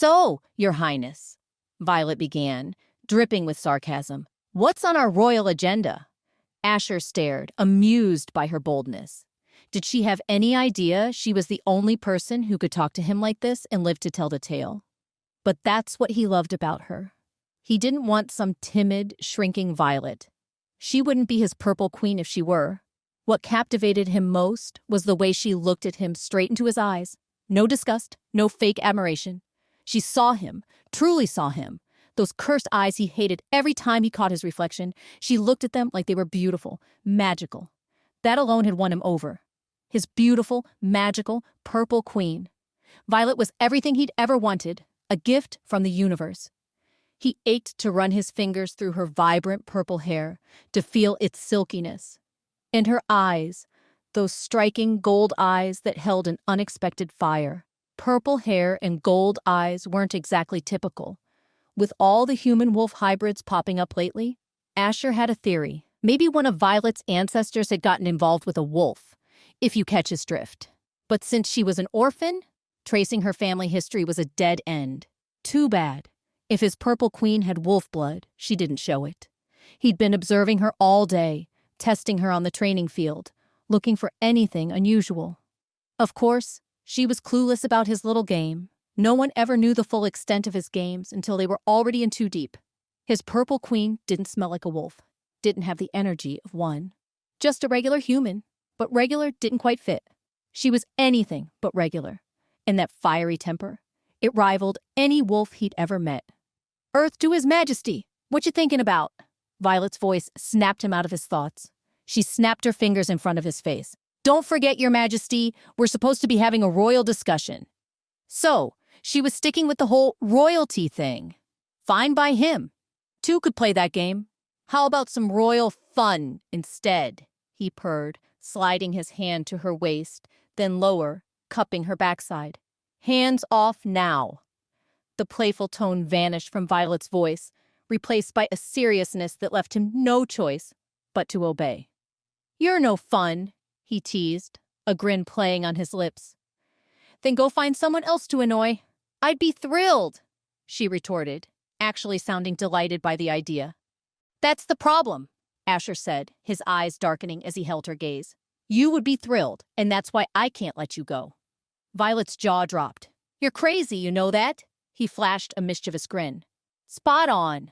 So, Your Highness, Violet began, dripping with sarcasm, what's on our royal agenda? Asher stared, amused by her boldness. Did she have any idea she was the only person who could talk to him like this and live to tell the tale? But that's what he loved about her. He didn't want some timid, shrinking Violet. She wouldn't be his purple queen if she were. What captivated him most was the way she looked at him straight into his eyes. No disgust, no fake admiration. She saw him, truly saw him. Those cursed eyes he hated every time he caught his reflection. She looked at them like they were beautiful, magical. That alone had won him over. His beautiful, magical, purple queen. Violet was everything he'd ever wanted, a gift from the universe. He ached to run his fingers through her vibrant purple hair, to feel its silkiness. And her eyes, those striking gold eyes that held an unexpected fire. Purple hair and gold eyes weren't exactly typical. With all the human-wolf hybrids popping up lately, Asher had a theory. Maybe one of Violet's ancestors had gotten involved with a wolf, if you catch his drift. But since she was an orphan, tracing her family history was a dead end. Too bad. If his purple queen had wolf blood, she didn't show it. He'd been observing her all day, testing her on the training field, looking for anything unusual. Of course, she was clueless about his little game. No one ever knew the full extent of his games until they were already in too deep. His purple queen didn't smell like a wolf, didn't have the energy of one. Just a regular human, but regular didn't quite fit. She was anything but regular. And that fiery temper, it rivaled any wolf he'd ever met. Earth to His Majesty, what you thinking about? Violet's voice snapped him out of his thoughts. She snapped her fingers in front of his face. Don't forget, Your Majesty, we're supposed to be having a royal discussion. So, she was sticking with the whole royalty thing. Fine by him. Two could play that game. How about some royal fun instead? He purred, sliding his hand to her waist, then lower, cupping her backside. Hands off now. The playful tone vanished from Violet's voice, replaced by a seriousness that left him no choice but to obey. You're no fun, he teased, a grin playing on his lips. Then go find someone else to annoy. I'd be thrilled, she retorted, actually sounding delighted by the idea. That's the problem, Asher said, his eyes darkening as he held her gaze. You would be thrilled, and that's why I can't let you go. Violet's jaw dropped. You're crazy, you know that? He flashed a mischievous grin. Spot on.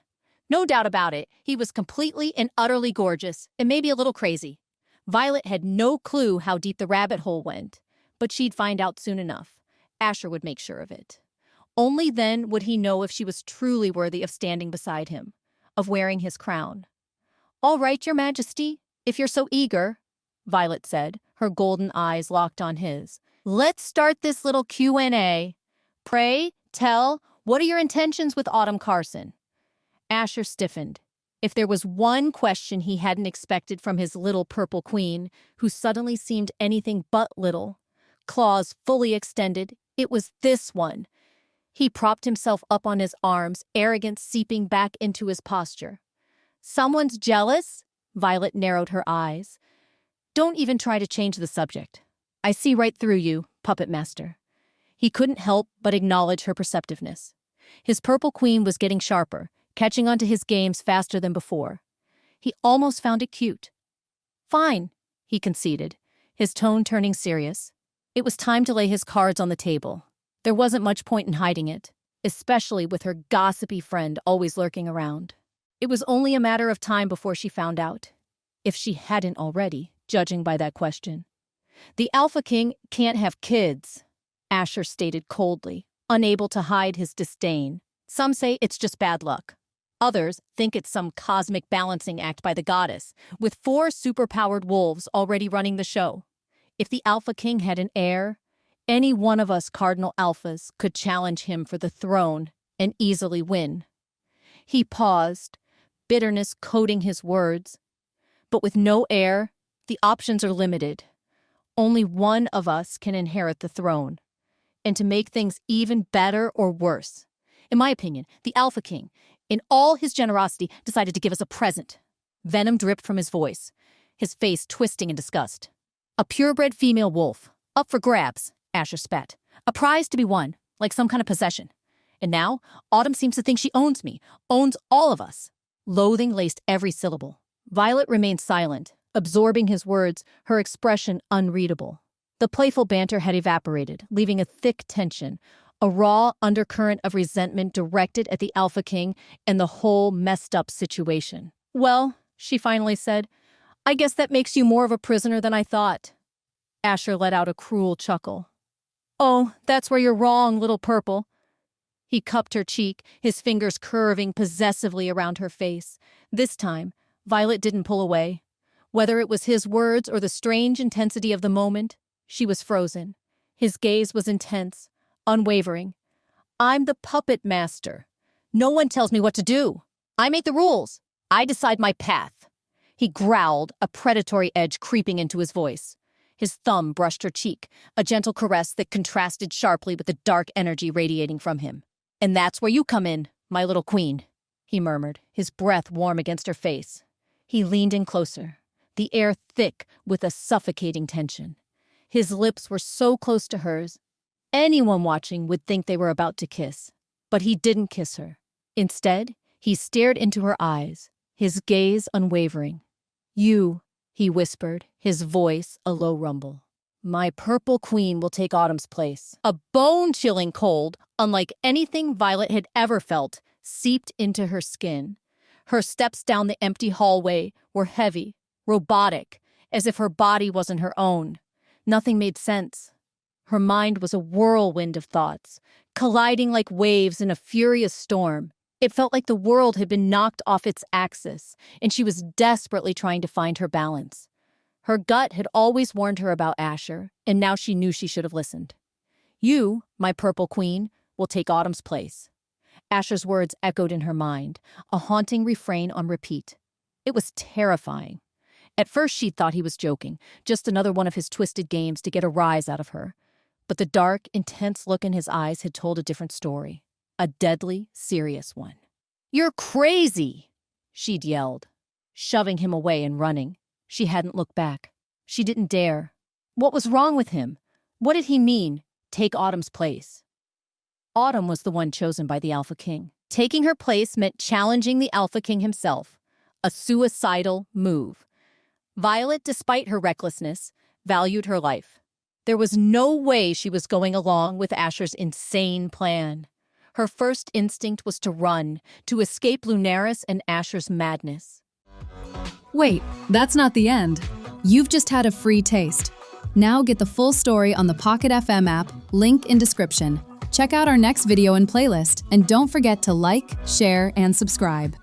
No doubt about it, he was completely and utterly gorgeous, and maybe a little crazy. Violet had no clue how deep the rabbit hole went, but she'd find out soon enough. Asher would make sure of it. Only then would he know if she was truly worthy of standing beside him, of wearing his crown. All right, Your Majesty, if you're so eager, Violet said, her golden eyes locked on his. Let's start this little Q&A. Pray, tell, what are your intentions with Autumn Carson? Asher stiffened. If there was one question he hadn't expected from his little purple queen, who suddenly seemed anything but little, claws fully extended, it was this one. He propped himself up on his arms, arrogance seeping back into his posture. Someone's jealous? Violet narrowed her eyes. Don't even try to change the subject. I see right through you, puppet master. He couldn't help but acknowledge her perceptiveness. His purple queen was getting sharper, catching onto his games faster than before. He almost found it cute. Fine, he conceded, his tone turning serious. It was time to lay his cards on the table. There wasn't much point in hiding it, especially with her gossipy friend always lurking around. It was only a matter of time before she found out, if she hadn't already, judging by that question. The Alpha King can't have kids, Asher stated coldly, unable to hide his disdain. Some say it's just bad luck. Others think it's some cosmic balancing act by the goddess, with 4 superpowered wolves already running the show. If the Alpha King had an heir, any one of us Cardinal Alphas could challenge him for the throne and easily win. He paused, bitterness coating his words. But with no heir, the options are limited. Only one of us can inherit the throne. And to make things even better or worse, in my opinion, the Alpha King, in all his generosity, decided to give us a present. Venom dripped from his voice, his face twisting in disgust. A purebred female wolf, up for grabs, Asher spat. A prize to be won, like some kind of possession. And now, Autumn seems to think she owns me, owns all of us. Loathing laced every syllable. Violet remained silent, absorbing his words, her expression unreadable. The playful banter had evaporated, leaving a thick tension, a raw undercurrent of resentment directed at the Alpha King and the whole messed-up situation. "Well," she finally said, "I guess that makes you more of a prisoner than I thought." Asher let out a cruel chuckle. "Oh, that's where you're wrong, little purple." He cupped her cheek, his fingers curving possessively around her face. This time, Violet didn't pull away. Whether it was his words or the strange intensity of the moment, she was frozen. His gaze was intense, unwavering. "I'm the puppet master. No one tells me what to do. I make the rules. I decide my path." He growled, a predatory edge creeping into his voice. His thumb brushed her cheek, a gentle caress that contrasted sharply with the dark energy radiating from him. "And that's where you come in, my little queen," he murmured, his breath warm against her face. He leaned in closer, the air thick with a suffocating tension. His lips were so close to hers, anyone watching would think they were about to kiss. But he didn't kiss her. Instead, he stared into her eyes, his gaze unwavering. "You," he whispered, his voice a low rumble. "My purple queen will take Autumn's place." A bone-chilling cold, unlike anything Violet had ever felt, seeped into her skin. Her steps down the empty hallway were heavy, robotic, as if her body wasn't her own. Nothing made sense. Her mind was a whirlwind of thoughts, colliding like waves in a furious storm. It felt like the world had been knocked off its axis, and she was desperately trying to find her balance. Her gut had always warned her about Asher, and now she knew she should have listened. "You, my purple queen, will take Autumn's place." Asher's words echoed in her mind, a haunting refrain on repeat. It was terrifying. At first she thought he was joking, just another one of his twisted games to get a rise out of her. But the dark, intense look in his eyes had told a different story, a deadly, serious one. "You're crazy!" she'd yelled, shoving him away and running. She hadn't looked back. She didn't dare. What was wrong with him? What did he mean, take Autumn's place? Autumn was the one chosen by the Alpha King. Taking her place meant challenging the Alpha King himself, a suicidal move. Violet, despite her recklessness, valued her life. There was no way she was going along with Asher's insane plan. Her first instinct was to run, to escape Lunaris and Asher's madness. Wait, that's not the end. You've just had a free taste. Now get the full story on the Pocket FM app, link in description. Check out our next video and playlist, and don't forget to like, share, and subscribe.